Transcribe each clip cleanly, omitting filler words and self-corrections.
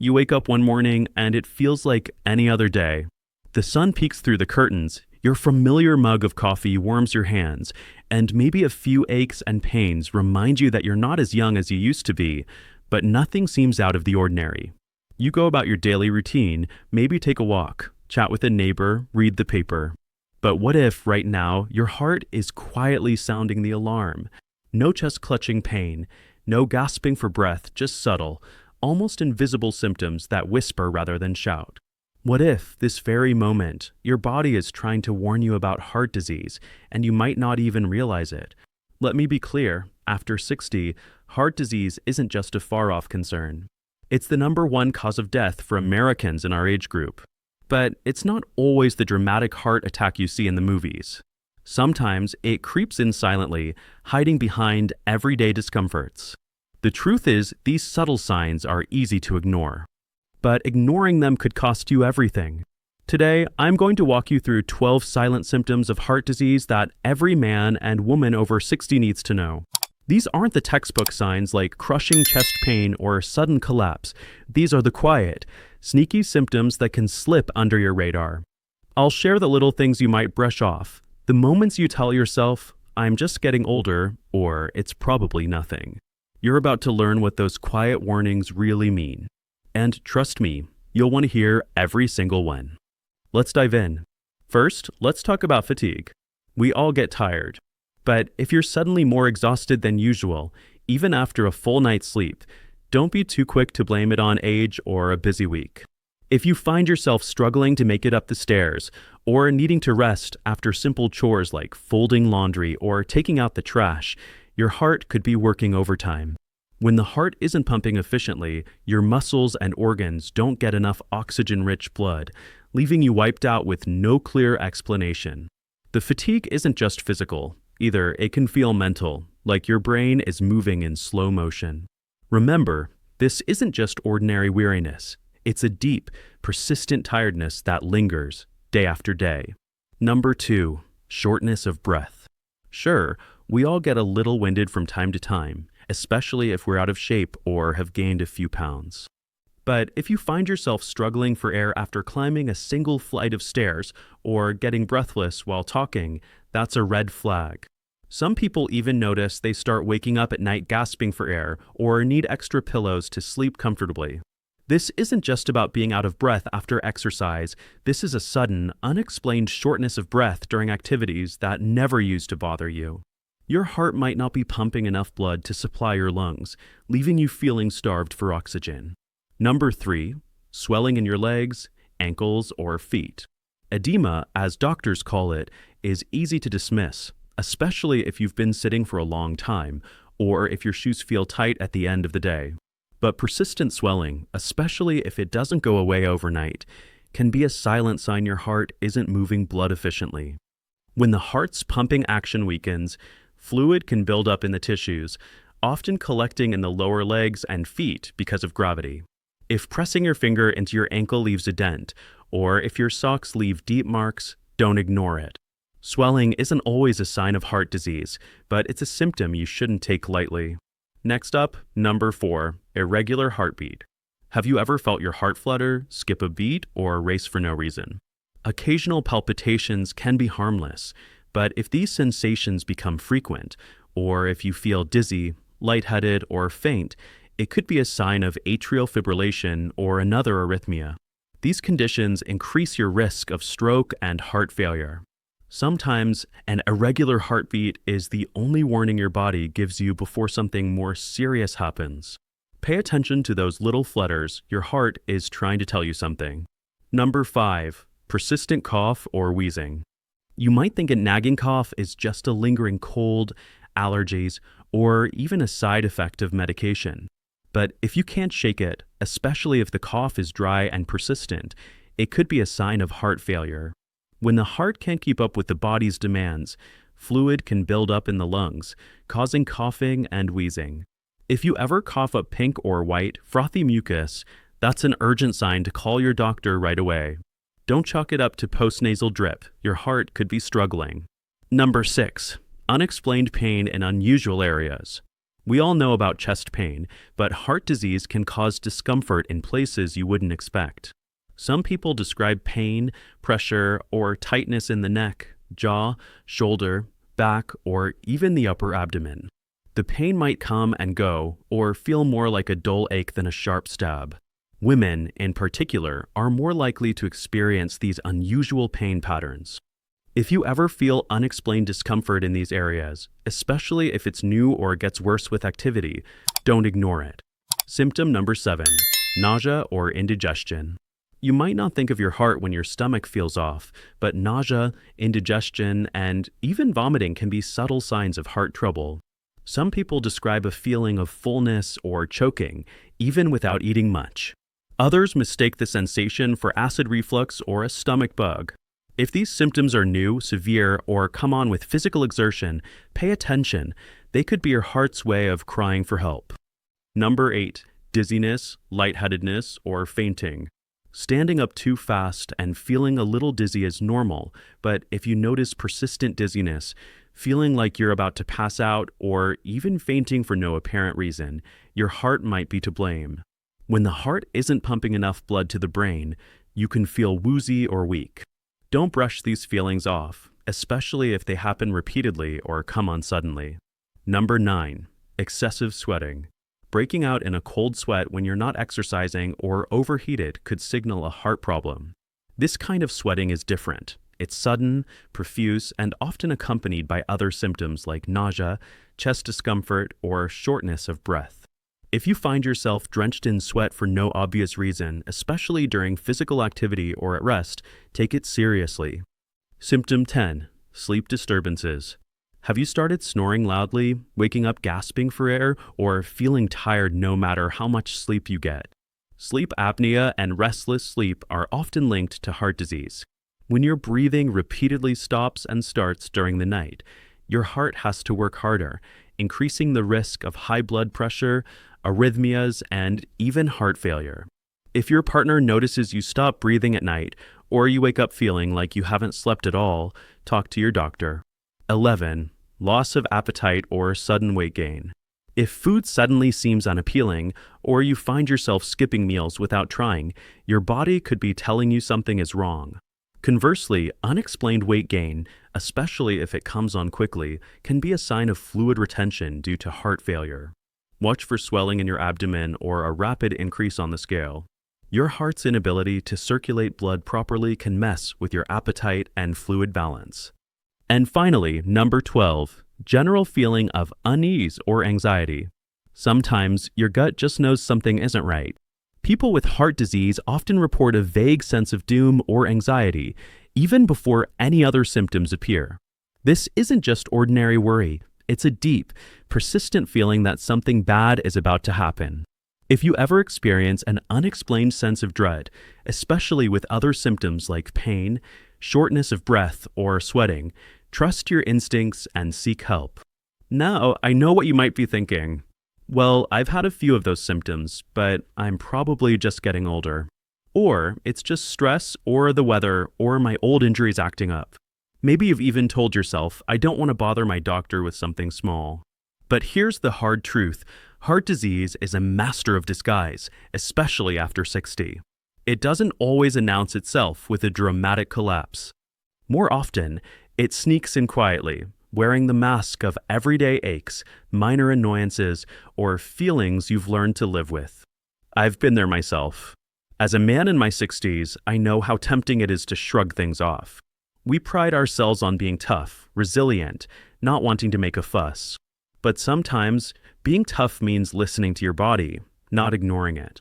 You wake up one morning and it feels like any other day. The sun peeks through the curtains, your familiar mug of coffee warms your hands, and maybe a few aches and pains remind you that you're not as young as you used to be, but nothing seems out of the ordinary. You go about your daily routine, maybe take a walk, chat with a neighbor, read the paper. But what if, right now, your heart is quietly sounding the alarm? No chest-clutching pain, no gasping for breath, just subtle, almost invisible symptoms that whisper rather than shout. What if, this very moment, your body is trying to warn you about heart disease, and you might not even realize it? Let me be clear, after 60, heart disease isn't just a far-off concern. It's the #1 cause of death for Americans in our age group. But it's not always the dramatic heart attack you see in the movies. Sometimes it creeps in silently, hiding behind everyday discomforts. The truth is, these subtle signs are easy to ignore. But ignoring them could cost you everything. Today, I'm going to walk you through 12 silent symptoms of heart disease that every man and woman over 60 needs to know. These aren't the textbook signs like crushing chest pain or sudden collapse. These are the quiet, sneaky symptoms that can slip under your radar. I'll share the little things you might brush off, the moments you tell yourself, I'm just getting older, or it's probably nothing. You're about to learn what those quiet warnings really mean. And trust me, you'll want to hear every single one. Let's dive in. First, let's talk about fatigue. We all get tired. But if you're suddenly more exhausted than usual, even after a full night's sleep, don't be too quick to blame it on age or a busy week. If you find yourself struggling to make it up the stairs, or needing to rest after simple chores like folding laundry or taking out the trash, your heart could be working overtime. When the heart isn't pumping efficiently, your muscles and organs don't get enough oxygen-rich blood, leaving you wiped out with no clear explanation. The fatigue isn't just physical. Either it can feel mental, like your brain is moving in slow motion. Remember, this isn't just ordinary weariness. It's a deep, persistent tiredness that lingers day after day. 2, shortness of breath. Sure, we all get a little winded from time to time, especially if we're out of shape or have gained a few pounds. But if you find yourself struggling for air after climbing a single flight of stairs or getting breathless while talking, that's a red flag. Some people even notice they start waking up at night gasping for air or need extra pillows to sleep comfortably. This isn't just about being out of breath after exercise. This is a sudden, unexplained shortness of breath during activities that never used to bother you. Your heart might not be pumping enough blood to supply your lungs, leaving you feeling starved for oxygen. 3, swelling in your legs, ankles, or feet. Edema, as doctors call it, is easy to dismiss, especially if you've been sitting for a long time, or if your shoes feel tight at the end of the day. But persistent swelling, especially if it doesn't go away overnight, can be a silent sign your heart isn't moving blood efficiently. When the heart's pumping action weakens, fluid can build up in the tissues, often collecting in the lower legs and feet because of gravity. If pressing your finger into your ankle leaves a dent, or if your socks leave deep marks, don't ignore it. Swelling isn't always a sign of heart disease, but it's a symptom you shouldn't take lightly. Next up, 4, irregular heartbeat. Have you ever felt your heart flutter, skip a beat, or race for no reason? Occasional palpitations can be harmless, but if these sensations become frequent, or if you feel dizzy, lightheaded, or faint, it could be a sign of atrial fibrillation or another arrhythmia. These conditions increase your risk of stroke and heart failure. Sometimes, an irregular heartbeat is the only warning your body gives you before something more serious happens. Pay attention to those little flutters. Your heart is trying to tell you something. 5, persistent cough or wheezing. You might think a nagging cough is just a lingering cold, allergies, or even a side effect of medication. But if you can't shake it, especially if the cough is dry and persistent, it could be a sign of heart failure. When the heart can't keep up with the body's demands, fluid can build up in the lungs, causing coughing and wheezing. If you ever cough up pink or white, frothy mucus, that's an urgent sign to call your doctor right away. Don't chalk it up to postnasal drip. Your heart could be struggling. 6, unexplained pain in unusual areas. We all know about chest pain, but heart disease can cause discomfort in places you wouldn't expect. Some people describe pain, pressure, or tightness in the neck, jaw, shoulder, back, or even the upper abdomen. The pain might come and go, or feel more like a dull ache than a sharp stab. Women, in particular, are more likely to experience these unusual pain patterns. If you ever feel unexplained discomfort in these areas, especially if it's new or gets worse with activity, don't ignore it. Symptom number 7, nausea or indigestion. You might not think of your heart when your stomach feels off, but nausea, indigestion, and even vomiting can be subtle signs of heart trouble. Some people describe a feeling of fullness or choking, even without eating much. Others mistake the sensation for acid reflux or a stomach bug. If these symptoms are new, severe, or come on with physical exertion, pay attention. They could be your heart's way of crying for help. Number 8, dizziness, lightheadedness, or fainting. Standing up too fast and feeling a little dizzy is normal, but if you notice persistent dizziness, feeling like you're about to pass out, or even fainting for no apparent reason, your heart might be to blame. When the heart isn't pumping enough blood to the brain, you can feel woozy or weak. Don't brush these feelings off, especially if they happen repeatedly or come on suddenly. Number 9, excessive sweating. Breaking out in a cold sweat when you're not exercising or overheated could signal a heart problem. This kind of sweating is different. It's sudden, profuse, and often accompanied by other symptoms like nausea, chest discomfort, or shortness of breath. If you find yourself drenched in sweat for no obvious reason, especially during physical activity or at rest, take it seriously. Symptom 10, sleep disturbances. Have you started snoring loudly, waking up gasping for air, or feeling tired no matter how much sleep you get? Sleep apnea and restless sleep are often linked to heart disease. When your breathing repeatedly stops and starts during the night, your heart has to work harder, increasing the risk of high blood pressure, arrhythmias, and even heart failure. If your partner notices you stop breathing at night, or you wake up feeling like you haven't slept at all, talk to your doctor. 11. Loss of appetite or sudden weight gain. If food suddenly seems unappealing, or you find yourself skipping meals without trying, your body could be telling you something is wrong. Conversely, unexplained weight gain, especially if it comes on quickly, can be a sign of fluid retention due to heart failure. Watch for swelling in your abdomen or a rapid increase on the scale. Your heart's inability to circulate blood properly can mess with your appetite and fluid balance. And finally, number 12, general feeling of unease or anxiety. Sometimes your gut just knows something isn't right. People with heart disease often report a vague sense of doom or anxiety, even before any other symptoms appear. This isn't just ordinary worry. It's a deep, persistent feeling that something bad is about to happen. If you ever experience an unexplained sense of dread, especially with other symptoms like pain, shortness of breath, or sweating, trust your instincts and seek help. Now, I know what you might be thinking. Well, I've had a few of those symptoms, but I'm probably just getting older. Or it's just stress or the weather or my old injuries acting up. Maybe you've even told yourself, I don't want to bother my doctor with something small. But here's the hard truth. Heart disease is a master of disguise, especially after 60. It doesn't always announce itself with a dramatic collapse. More often, it sneaks in quietly, wearing the mask of everyday aches, minor annoyances, or feelings you've learned to live with. I've been there myself. As a man in my 60s, I know how tempting it is to shrug things off. We pride ourselves on being tough, resilient, not wanting to make a fuss. But sometimes, being tough means listening to your body, not ignoring it.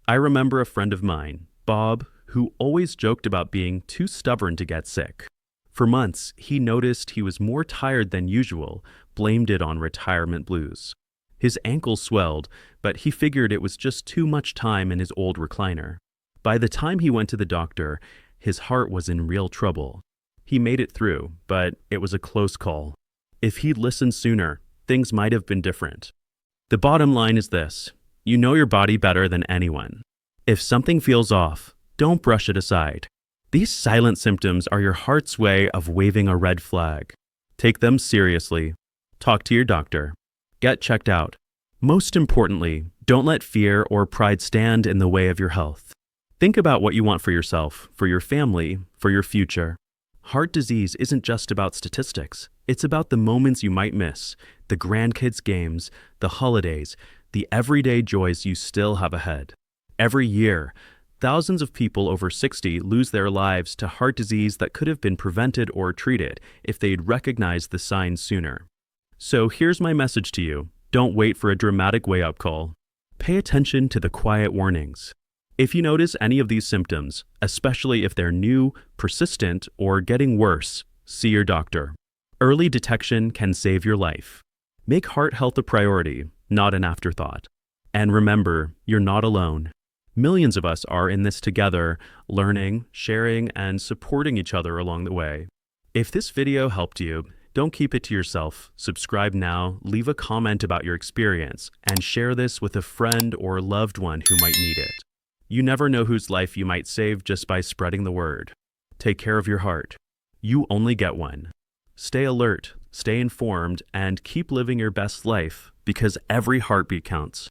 I remember a friend of mine, Bob, who always joked about being too stubborn to get sick. For months, he noticed he was more tired than usual, blamed it on retirement blues. His ankles swelled, but he figured it was just too much time in his old recliner. By the time he went to the doctor, his heart was in real trouble. He made it through, but it was a close call. If he'd listened sooner, things might have been different. The bottom line is this: you know your body better than anyone. If something feels off, don't brush it aside. These silent symptoms are your heart's way of waving a red flag. Take them seriously. Talk to your doctor. Get checked out. Most importantly, don't let fear or pride stand in the way of your health. Think about what you want for yourself, for your family, for your future. Heart disease isn't just about statistics. It's about the moments you might miss, the grandkids' games, the holidays, the everyday joys you still have ahead. Every year, thousands of people over 60 lose their lives to heart disease that could have been prevented or treated if they'd recognized the signs sooner. So here's my message to you. Don't wait for a dramatic wake-up call. Pay attention to the quiet warnings. If you notice any of these symptoms, especially if they're new, persistent, or getting worse, see your doctor. Early detection can save your life. Make heart health a priority, not an afterthought. And remember, you're not alone. Millions of us are in this together, learning, sharing, and supporting each other along the way. If this video helped you, don't keep it to yourself. Subscribe now, leave a comment about your experience, and share this with a friend or loved one who might need it. You never know whose life you might save just by spreading the word. Take care of your heart. You only get one. Stay alert, stay informed, and keep living your best life because every heartbeat counts.